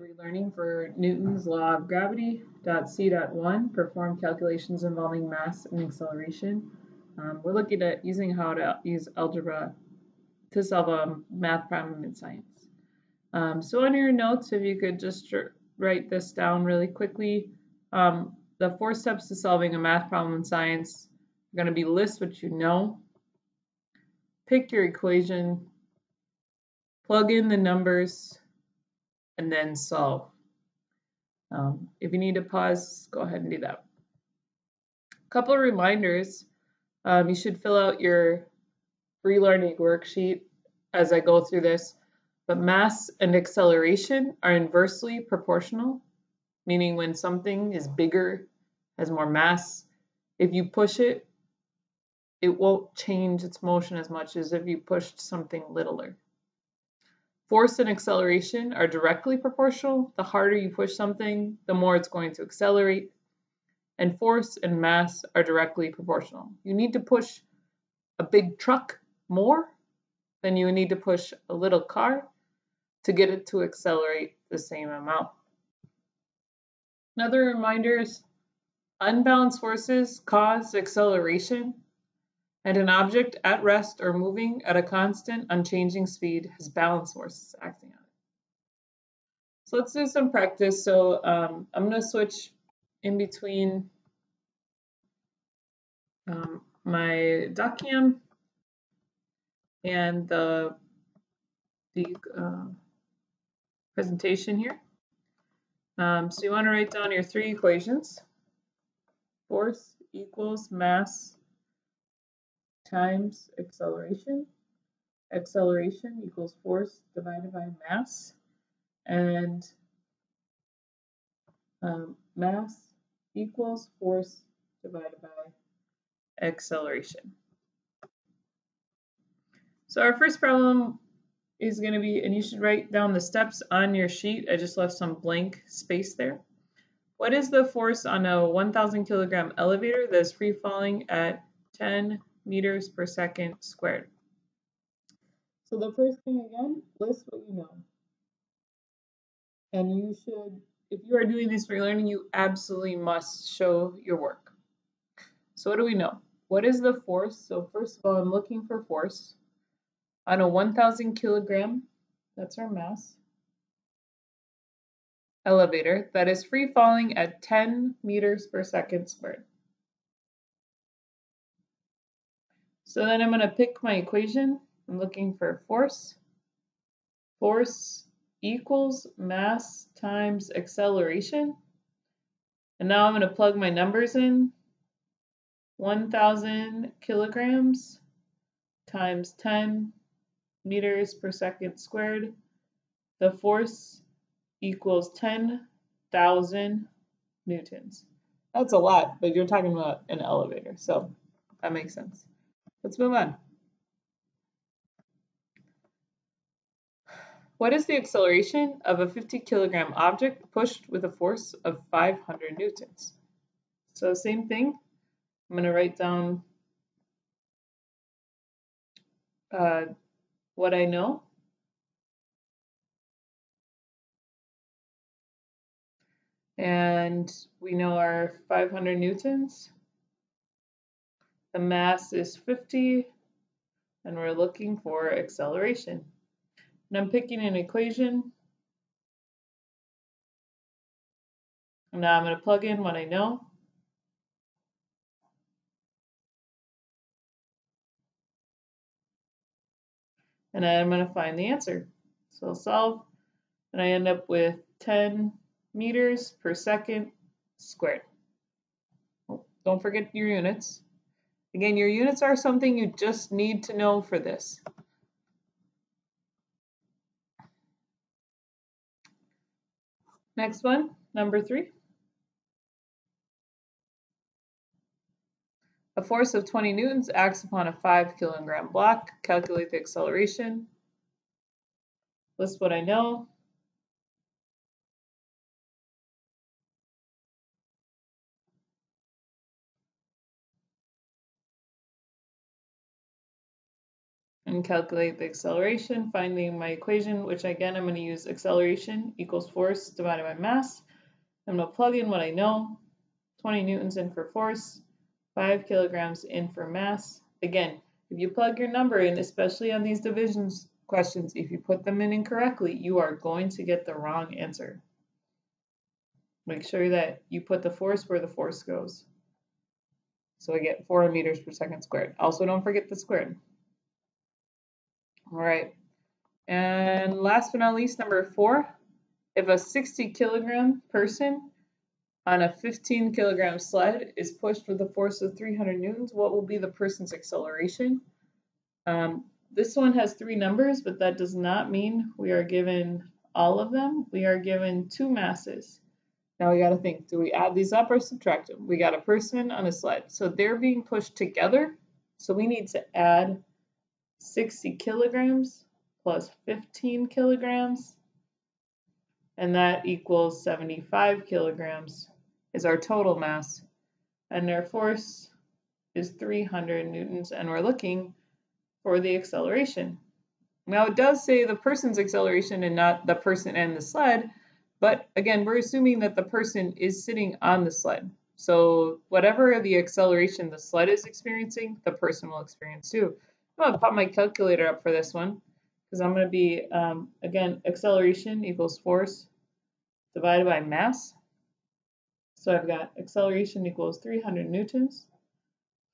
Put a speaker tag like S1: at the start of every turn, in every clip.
S1: Relearning for Newton's law of gravity.c.1, perform calculations involving mass and acceleration. We're looking at using how to use algebra to solve a math problem in science. So on your notes, if you could just write this down really quickly, the 4 steps to solving a math problem in science are going to be list what you know, pick your equation, plug in the numbers, and then solve. If you need to pause, go ahead and do that. A couple of reminders. You should fill out your free learning worksheet as I go through this. But mass and acceleration are inversely proportional, meaning when something is bigger, has more mass, if you push it, it won't change its motion as much as if you pushed something littler. Force and acceleration are directly proportional. The harder you push something, the more it's going to accelerate. And force and mass are directly proportional. You need to push a big truck more than you need to push a little car to get it to accelerate the same amount. Another reminder is unbalanced forces cause acceleration, and an object at rest or moving at a constant, unchanging speed has balanced forces acting on it. So let's do some practice. So I'm going to switch in between my document and the presentation here. So you want to write down your 3 equations. Force equals mass times acceleration. Acceleration equals force divided by mass. And mass equals force divided by acceleration. So our first problem is going to be, and you should write down the steps on your sheet. I just left some blank space there. What is the force on a 1,000 kilogram elevator that is free falling at 10 meters per second squared? So the first thing again, list what you know. And you should, if you are doing this for learning, you absolutely must show your work. So what do we know? What is the force? So first of all, I'm looking for force on a 1,000 kilogram, that's our mass, elevator that is free falling at 10 meters per second squared. So then I'm going to pick my equation. I'm looking for force. Force equals mass times acceleration. And now I'm going to plug my numbers in. 1,000 kilograms times 10 meters per second squared. The force equals 10,000 newtons. That's a lot, but you're talking about an elevator, so that makes sense. Let's move on. What is the acceleration of a 50 kilogram object pushed with a force of 500 newtons? So same thing. I'm going to write down what I know. And we know our 500 newtons. The mass is 50, and we're looking for acceleration. And I'm picking an equation. And now I'm going to plug in what I know. And I'm going to find the answer. So I'll solve, and I end up with 10 meters per second squared. Oh, don't forget your units. Again, your units are something you just need to know for this. Next one, number 3. A force of 20 newtons acts upon a 5 kilogram block. Calculate the acceleration. List what I know. and calculate the acceleration, finding my equation, which again, I'm going to use acceleration equals force divided by mass. I'm going to plug in what I know, 20 newtons in for force, 5 kilograms in for mass. Again, if you plug your number in, especially on these divisions questions, if you put them in incorrectly, you are going to get the wrong answer. Make sure that you put the force where the force goes. So I get 4 meters per second squared. Also, don't forget the squared. All right. And last but not least, number 4, if a 60 kilogram person on a 15 kilogram sled is pushed with a force of 300 newtons, what will be the person's acceleration? This one has 3 numbers, but that does not mean we are given all of them. We are given 2 masses. Now we got to think, do we add these up or subtract them? We got a person on a sled, so they're being pushed together. So we need to add 60 kilograms plus 15 kilograms, and that equals 75 kilograms is our total mass. And their force is 300 newtons, and we're looking for the acceleration. Now it does say the person's acceleration and not the person and the sled, but again, we're assuming that the person is sitting on the sled. So whatever the acceleration the sled is experiencing, the person will experience too. I'm going to pop my calculator up for this one because I'm going to be, again, acceleration equals force divided by mass. So I've got acceleration equals 300 newtons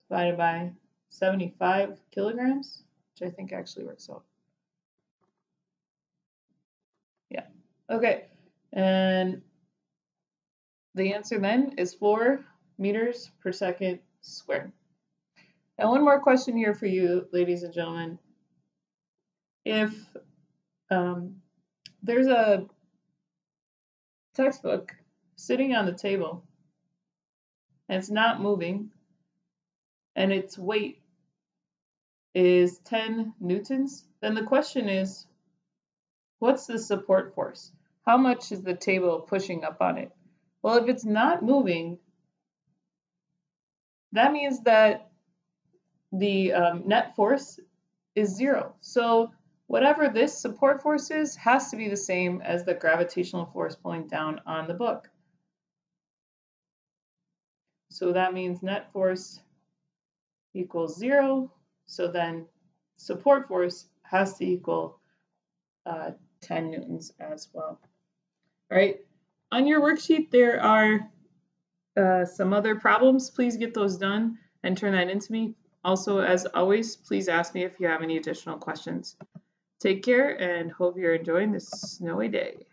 S1: divided by 75 kilograms, which I think actually works out. Yeah, okay. And the answer then is 4 meters per second squared. Now, one more question here for you, ladies and gentlemen. If there's a textbook sitting on the table and it's not moving and its weight is 10 newtons, then the question is, what's the support force? How much is the table pushing up on it? Well, if it's not moving, that means that the net force is 0. So whatever this support force is has to be the same as the gravitational force pulling down on the book. So that means net force equals 0. So then support force has to equal 10 newtons as well. All right. On your worksheet, there are some other problems. Please get those done and turn that into me. Also, as always, please ask me if you have any additional questions. Take care and hope you're enjoying this snowy day.